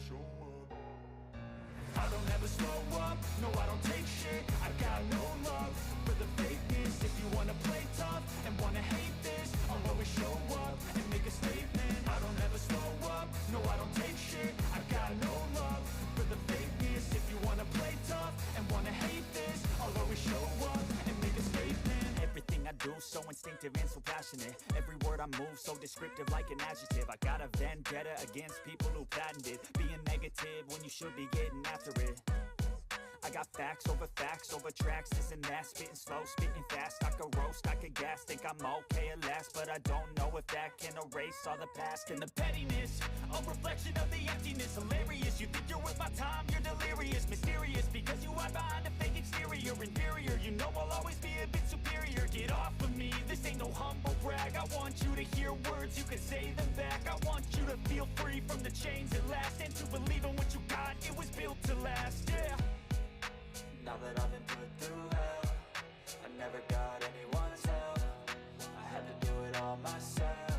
show up. I don't ever slow up, no I don't take shit. I got no love for the fakeness. If you wanna play tough and wanna hate this, I'll always show up and make a statement. I don't ever slow up, no I don't take shit. I got no love for the fakeness. If you wanna play tough and wanna hate this, I'll always show up and make a statement. Everything I do so instinctive and so passionate. Every word I move so descriptive like an adjective. I got a vendetta against people who patented being negative when you should be getting after it. I got facts over tracks, this and that. Spitting slow, spitting fast. I could roast, I could gas. Think I'm okay at last, but I don't know if that can erase all the past. And the pettiness, a reflection of the emptiness. Hilarious, you think you're worth my time, you're delirious. Mysterious, because you hide behind a fake exterior. Inferior, you know I'll always be a bit superior. Get off of me, this ain't no humble brag. I want you to hear words, you can say them back. I want you to feel free from the chains at last, and to believe in what you got, it was built to last, yeah. Now that I've been put through hell, I never got anyone's help. I had to do it all myself.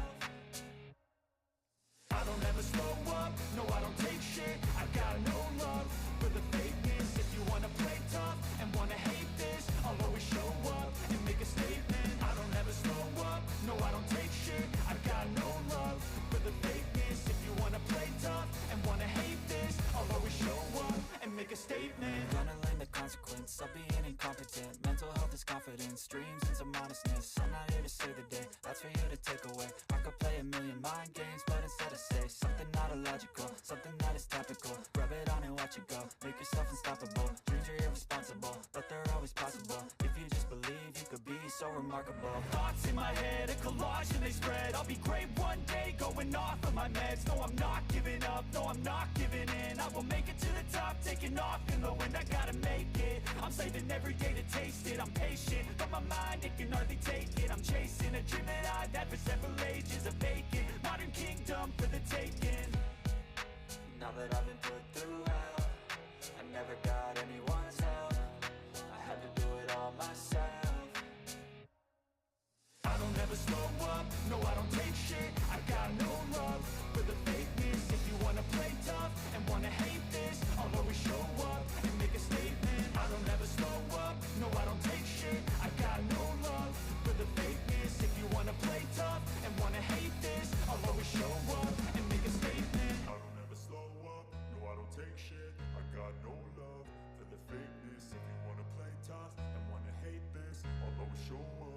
I don't ever slow up, no I don't take shit. I got no love for the fakeness. If you wanna play tough and wanna hate this, I'll always show up and make a statement. I don't ever slow up, no I don't take shit. I got no love for the fakeness. If you wanna play tough and wanna hate this, I'll always show up and make a statement. Gonna learn the consequence of being incompetent. Mental health is confidence, dreams and some honestness. I'm not here to save the day, that's for you to take away. I could play a million mind games, but instead I say something not illogical, something that is topical. Rub it on and watch it go, make yourself unstoppable. Dreams are irresponsible, but they're always possible. If you just believe, you could be so remarkable. Thoughts in my head, a collage and they spread. I'll be great one day, going off of my meds. No, I'm not giving up, no, I'm not giving in. I will make it to the top, taking off in the wind. I gotta make it, I'm saving every day to taste it. I'm patient, but my mind, it can hardly take it. I'm chasing a dream that I've had for several ages. A vacant, modern kingdom for the taking. Now that I've been put through hell, I never got anyone's help. I had to do it all myself. I don't ever slow up, no I don't take shit. I got no love for the fakeness. If you wanna play tough and wanna hate this, I'll always show up and make a statement. I don't ever slow up, no I don't take shit. I got no love for the fakeness. If you wanna play tough and wanna hate this, I'll always show up and make a statement. I don't ever slow up, no I don't take shit. I got no love for the fakeness. If you wanna play tough and wanna hate this, I'll always show up.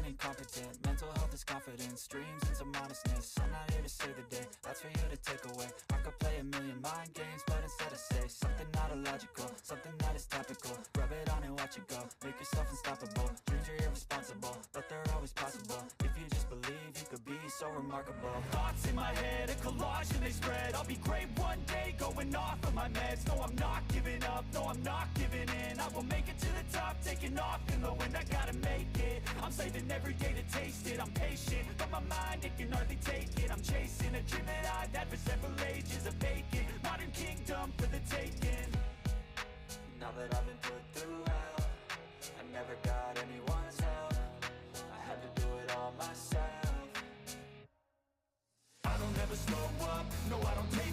Incompetent, mental health is confidence, dreams and some honestness. I'm not here to save the day, that's for you to take away. I could play a million mind games, but instead I say something not illogical, something that is topical. Rub it on and watch it go, make yourself unstoppable. Dreams are irresponsible, but they're always possible. If you just believe, you could be so remarkable. Thoughts in my head, a collage and they spread. I'll be great one day, going off of my meds. No, I'm not giving up, no, I'm not giving in. I will make it to the top, taking off in the wind. I gotta make it, I'm saving every day to taste it. I'm patient, but my mind, it can hardly take it. I'm chasing a dream that I've had for several ages. A vacant, modern kingdom for the taking. Now that I've been put through hell, I never got anyone's help. I had to do it all myself. I don't ever slow up, no I don't take